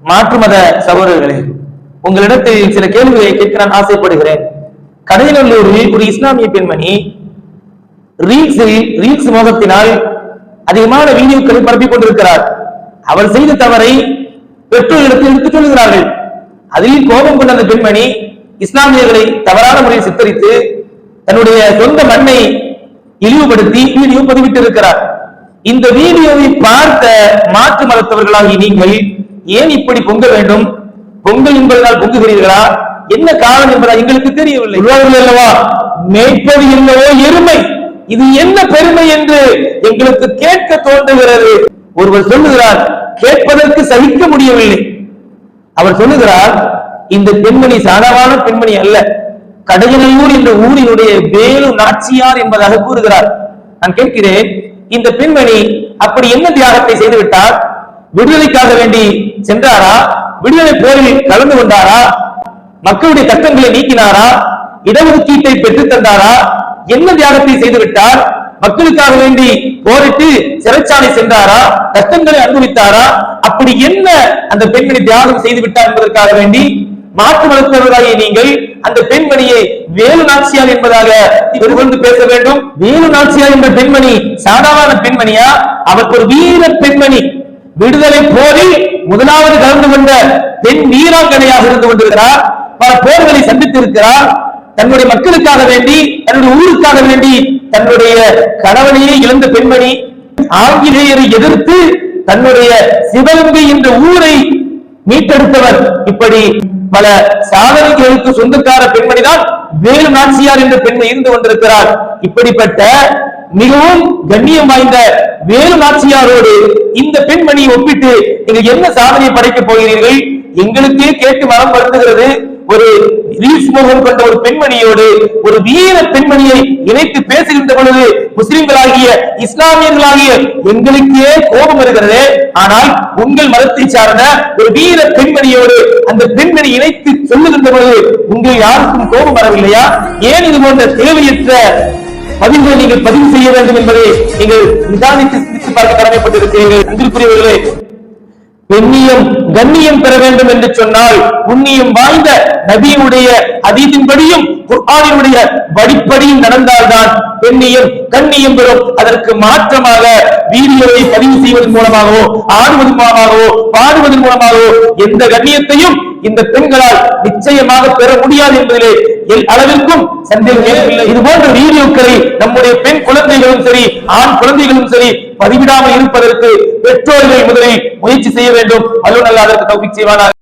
மாற்று மத சகோதரர்களே, உங்களிடத்தில் சில கேள்விகளை கேட்க நான் ஆசைப்படுகிறேன். கடையநல்லூரில் ஒரு இஸ்லாமிய பெண்மணி ரீல்ஸ் மோகத்தினால் அதிகமான வீடியோக்களை பரப்பிக் கொண்டிருக்கிறார். அவர் செய்த தவறை பெற்றோர்களுக்கு எடுத்துச் சொல்லுகிறார்கள். அதில் கோபம் கொண்ட அந்த பெண்மணி இஸ்லாமியர்களை தவறான முறையில் சித்தரித்து தன்னுடைய சொந்த மண்ணை இழிவுபடுத்தி வீடியோ பதிவிட்டு இருக்கிறார். இந்த வீடியோவை பார்த்த மாற்று மதத்தவர்களாகி நீங்கள் ஏன் இப்படி பொங்க வேண்டும்? பொங்கல் என்பதனால் பொங்குகிறீர்களா? என்ன காரணம் என்பதா எங்களுக்கு தெரியவில்லை. அல்லவா மேய்ப்பது என்னவோ எருமை, இது என்ன பெருமை என்று எங்களுக்கு கேட்க தோன்றுகிறது. ஒருவர் சொல்லுகிறார், கேட்பதற்கு சகிக்க முடியவில்லை. அவர் சொல்லுகிறார், இந்த பெண்மணி சாதாரண பெண்மணி அல்ல, கடையநல்லூர் என்ற ஊரினுடைய வேலு நாச்சியார் என்பதாக கூறுகிறார். நான் கேட்கிறேன், இந்த பெண்மணி அப்படி என்ன தியாகத்தை செய்து விட்டார்? விடுதலைக்காக வேண்டி சென்றாரா? விடுதலை போரில் கலந்து கொண்டாரா? மக்களுடைய கஷ்டங்களை நீக்கினாரா? இடஒதுக்கீட்டை பெற்றுத் தந்தாரா? என்ன தியாகத்தை செய்து விட்டார்? மக்களுக்காக வேண்டி போரிட்டு சிறைச்சாலை சென்றாரா? கஷ்டங்களை அனுபவித்தாரா? அப்படி என்ன அந்த பெண்மணி தியாகம் செய்து விட்டார் என்பதற்காக வேண்டி மாற்று மதத்தவர்களாகிய நீங்கள் அந்த பெண்மணியை வேலு நாச்சியார் என்பதாக இவர்கள் பேச வேண்டும்? வேலு நாச்சியார் என்ற பெண்மணி சாதாரண பெண்மணியா? அவருக்கு ஒரு வீர பெண்மணி. விடுதலை போரில் முதலாவது கலந்து கொண்ட பெண் வீராங்கனையாக இருந்து கொண்டிருக்கிறார். பல போர்களை சந்தித்திருக்கிறார். தன்னுடைய மக்களுக்காக வேண்டி, தன்னுடைய ஊருக்காக வேண்டி தன்னுடைய கணவனையே இழந்த பெண்மணி. ஆங்கிலேயரை எதிர்த்து தன்னுடைய சிவகங்கை என்ற ஊரை மீட்டெடுத்தவர். இப்படி பல சாதனைகளுக்கு சொந்தக்கார பெண்மணிதான் வேலு நாச்சியார் என்ற பெண்மணி இருந்து கொண்டிருக்கிறார். இப்படிப்பட்ட மிகவும் கண்ணியம் வாய்ந்த வேலு நாச்சியாரோடு இந்த பெண்மணியை ஒப்பிட்டு நீங்கள் என்ன சாதனை படைக்கப் போகிறீர்கள்? எங்களுக்கே கேட்டு மனம் வருந்துகிறது. ஒரு ரீல்ஸ் மோகம் கொண்ட ஒரு பெண்மணியோடு ஒரு வீர பெண்மணியை இணைத்து பேசுகின்ற பொழுது முஸ்லிம்களாகிய இஸ்லாமியர்களாகிய எங்களுக்கே கோபம் வருகிறது. ஆனால் உங்கள் மதத்தை சார்ந்த ஒரு வீர பெண்மணியோடு அந்த பெண்மணி இணைத்து சொல்லுகின்ற பொழுது உங்கள் யாருக்கும் கோபம் வரவில்லையா? ஏன் இது போன்ற தேவையற்ற பதிவுகளை நீங்கள் பதிவு செய்ய வேண்டும் என்பதை நீங்கள் நிதானித்து சிந்தித்து பார்க்க கடமைப்பட்டிருக்கிறீர்கள். அன்பிற்குரியவர்களே, பெண்ணியம் கண்ணியம் பெற வேண்டும் என்று சொன்னால் புண்ணியம் வாய்ந்த நபியுடைய ஹதீஸின்படியும் குர்ஆனினுடைய வழிப்படியும் நடந்தால்தான் பெண்ணியம் கண்ணியம் பெறும். அதற்கு மாற்றமாக வீடியோவை பதிவு செய்வதன் மூலமாகவோ ஆடுவதன் மூலமாகவோ பாடுவதன் மூலமாகவோ எந்த கண்ணியத்தையும் இந்த பெண்களால் நிச்சயமாக பெற முடியாது என்பதிலே அளவிற்கும் சந்தேகம் இல்லை. இது போன்ற வீடியோக்களை நம்முடைய பெண் குழந்தைகளும் சரி ஆண் குழந்தைகளும் சரி பதிவிடாமல் இருப்பதற்கு பெற்றோர்கள் முதலில் முயற்சி செய்ய வேண்டும். அல்லாஹ் அதற்கு தௌஃபீக் செய்வானாக.